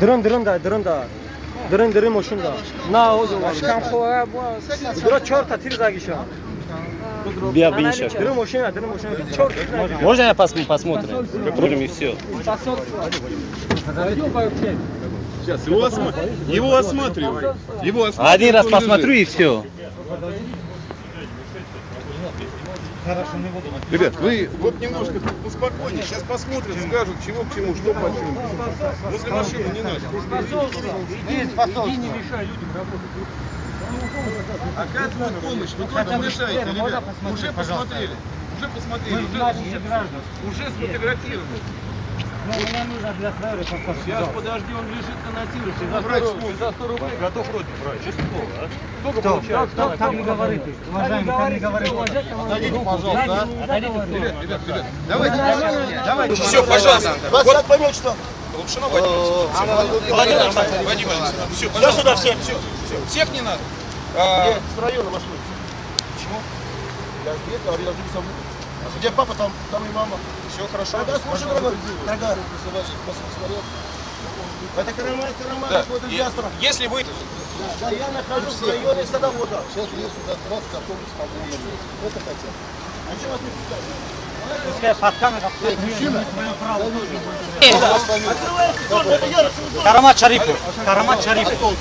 Дырын машинда. На озо. Ашкам хоя бо. Дыра 4 та тир загиша. Бия биша. Дырын машина. 4. Можно я посмотрим? Попробуем и все. Сейчас его осматривай. Один раз посмотрю и все. Ребят, вы вот немножко поспокойнее. Сейчас посмотрят, скажут, чего к чему, что почему. Возле машины не надо. Иди, не мешай людям работать. Оказывают помощь, вы только мешаете, ребят. Уже посмотрели. Уже сфотографировали. Мне нужно для снайпера. Сейчас подожди, он лежит на натирусе. За 100 рублей готов вроде брать. Честно слово, а? Сколько получается? Так не говорите. Уважаемый, так не говорите. Отойдите, пожалуйста. Ребят, давайте. Все, пожалуйста. Вас как поймет, что? Лапшина Владимир Владимирович. Все, сюда всех. Всех не надо. С района Москвы. Почему? Я здесь, говорил, я живу. А где папа, там и мама. Все хорошо. Это Карамай, Да. какой-то диаспора. Если вы... Да, я нахожусь в районе Садовода. Сейчас есть сюда трасса, автобус, это хотят. А что вас не пускают? Пускай под камерой. Открывайте, Карамат Шарипов.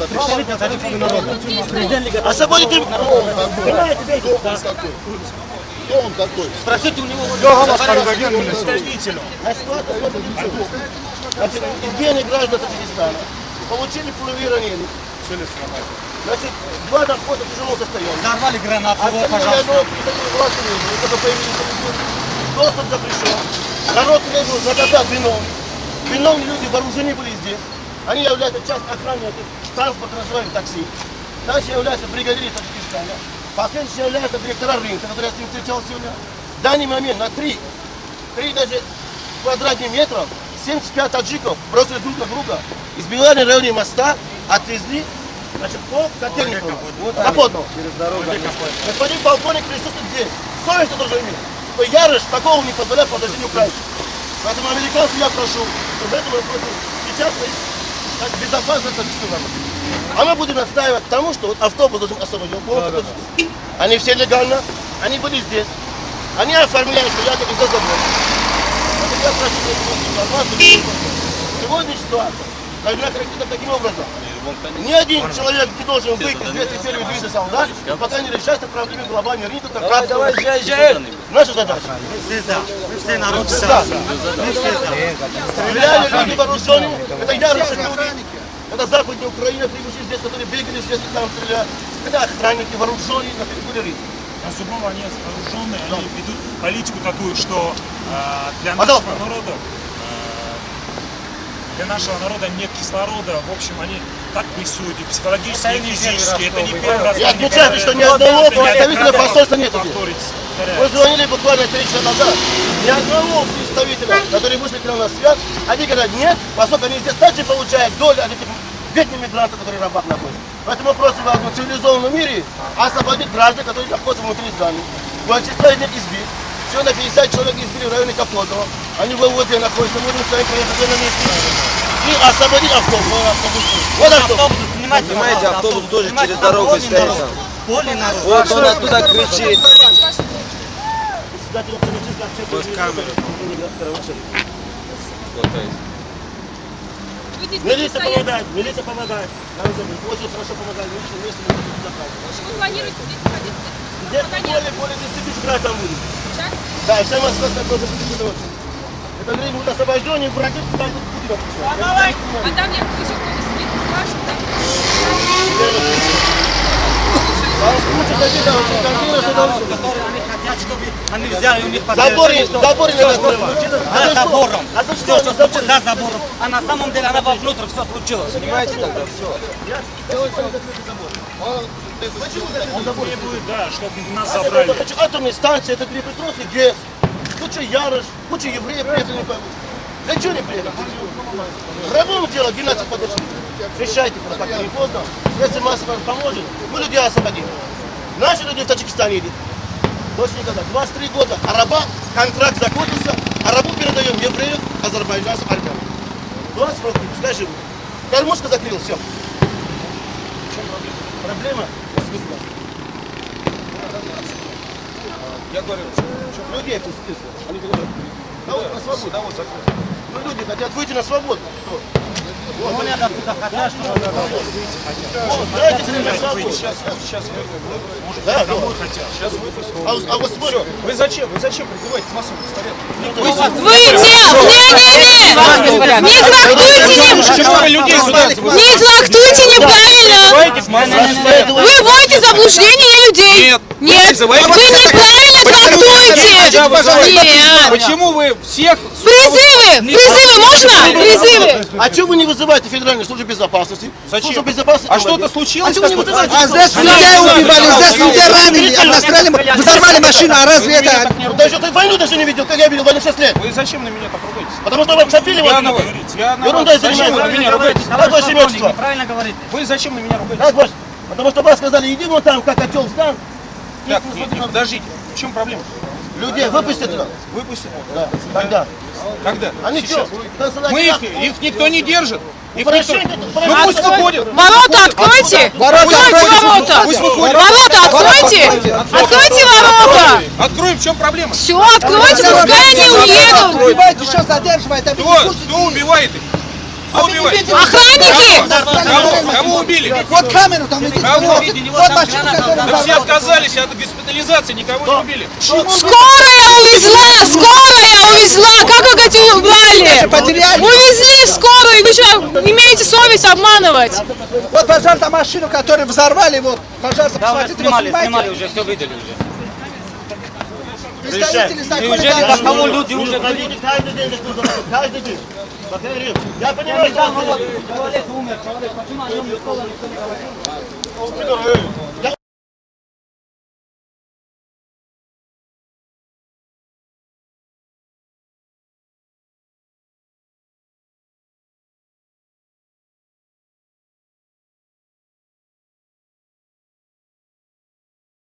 Представитель Таджикского народа. освободите. Кто он такой? Спросите у него. Значит, избиение граждан Таджикистана получили пулевые ранения. Значит, 2 находятся в тяжелом состоянии. Взорвали гранату, пожалуйста. Доступ запрещен. Народ требует наказать виновных. Виновные люди вооружены были здесь. Они являются частью охраны транспорта, называемых такси. Дальше являются бригадиры Таджикистана. Последующие являются директора рынка, которые я с ним встречал сегодня. В данный момент на 3 даже квадратных метров 75 таджиков бросили друг на друга, избивали в районе моста, отвезли, значит, по котельнику, Капотного. Господин полковник присутствует здесь. Совесть должен иметь. То ярость такого не позволяет по отношению к Украине. Поэтому американцев я прошу, чтобы это было сейчас безопасно Таджикистана. А мы будем настаивать к тому, что вот автобус должен освободить. Они все легально, они были здесь. Они оформляют приятно из-за забора. Я прошу информацию. Сегодня ситуация должна характеризоваться таким образом. Ни один человек не должен выйти из 201 дивизии солдат, пока не решается проблемы глобального рынка. Наша задача. Все народ. Стреляли люди вооруженные, это яростные люди. Это западная Украина, прибывшие здесь, которые бегали здесь, там стреляли. Это охранники вооруженные на перекуре рынка. Особо они вооруженные, они ведут политику такую, что для нашего народа нет кислорода. В общем, они так прессуют и психологически, и физически. Это не первый раз. И отмечайте, что ни одного представителя посольства нет. Мы звонили буквально 3 часа назад. Ни одного представителя, который вышли к нам на связь, они говорят, нет, поскольку они здесь также получают долю от этих бедных мигрантов, которые в рабах находятся. Поэтому просим вас в цивилизованном мире освободить граждан, которые находятся внутри здания. Большинство из них избит. Сегодня 50 человек избили в районе Капотного. Они в ЛВД находятся, можем стоять на месте. И освободить автобус. Вот автобус. Снимайте, автобус тоже через дорогу стоит. Вот он оттуда кричит. Милиция помогает, очень хорошо помогает. Что вы планируете здесь находиться? Здесь более 10 тысяч граждан будет. Сейчас? Да, вся Москва тоже будет. Это время будет освобождение, враги станут будет отвечать. А там я еще кто-то сидит, спрашивает, да? Они хотят, чтобы они взяли у них заборы не открывают. За забором. Все, что случилось за забором. А на самом деле она вовнутрь все случилось. Понимаете тогда все. Почему он забор? Требует, да, чтобы нас забрали. Атомные станции, это Днепропетровский ГЭС. Куча Ярош, куча евреев приехали не поймут. Для чего не приехали? Рабому дело, геноцид подошли. Решайте, пока не поздно. Если массово поможет, мы людей освободим. Наши люди в Таджикистане едут. Больше никогда. 23 года. Араба, контракт закончился. Арабу передаем евреев, азербайджанцев, армянам. 20 років, пускай живут. Кормушка закрыл, все. Проблема? Я говорю, Людей пустили. Они говорят, да вот на свободу. Да вот закрыто. Ну люди хотят выйти на свободу. Вот. Понятно, откуда хотят, что надо дайте мне на свободу. сейчас может, да, домой хотят. Сейчас выпустят. А вот смотрите. Вы зачем призываете массовый пистолет? Вы не трактуйте неправильно. Вы вводите в заблуждение людей. Нет, вы неправильно трактуете. Нет. Почему вы всех... Призывы можно? Призывы. А чего вы не вызываете Федеральную службу безопасности? Зачем? Службу безопасности. А что-то случилось? А чего вы не вызываете? А здесь людей убивали, здесь людей ранили, обнастреляли, взорвали машину, а разве это... Даже ты войну даже не видел, как я видел войну 6 лет. Вы зачем на меня так ругаетесь? Потому что вы шапили вас. Ерундой занимаетесь. Зачем вы на меня ругаетесь? Как ваше имя, отчество? Правильно говорите. Вы зачем на меня ругаетесь? Как ваше? Потому что вас сказали, иди вон там, как котел встань. Так, подождите, в чем проблема? Людей выпустят туда. Выпустят? Да. Когда? Когда? Они Сейчас. что? Мы их никто не держит. Их никто... Порошенко, Ну пусть выходят. Ворота откройте! Ворота! Пусть выходят. Ворота откройте! Откройте ворота! Откроем, в чем проблема? Все, откройте, пускай они уедут! Убивайте, что задерживает, Кто убивает их? Кто убивает? Охранники! Кого убили? Вот камеру там идите, вот машина, которая Да все отказались от госпитализации, никого не убили. Скорая увезла! Как вы хотите убрали? потеряли. Увезли в скорую! Вы что, имеете совесть обманывать? Вот, пожалуйста, машину, которую взорвали, вот, пожалуйста, посмотрите, вот, снимайте. уже, все выдали уже. Представители закона, Неужели да, до того люди уже Каждый день, каждый день. Я понимаю, что...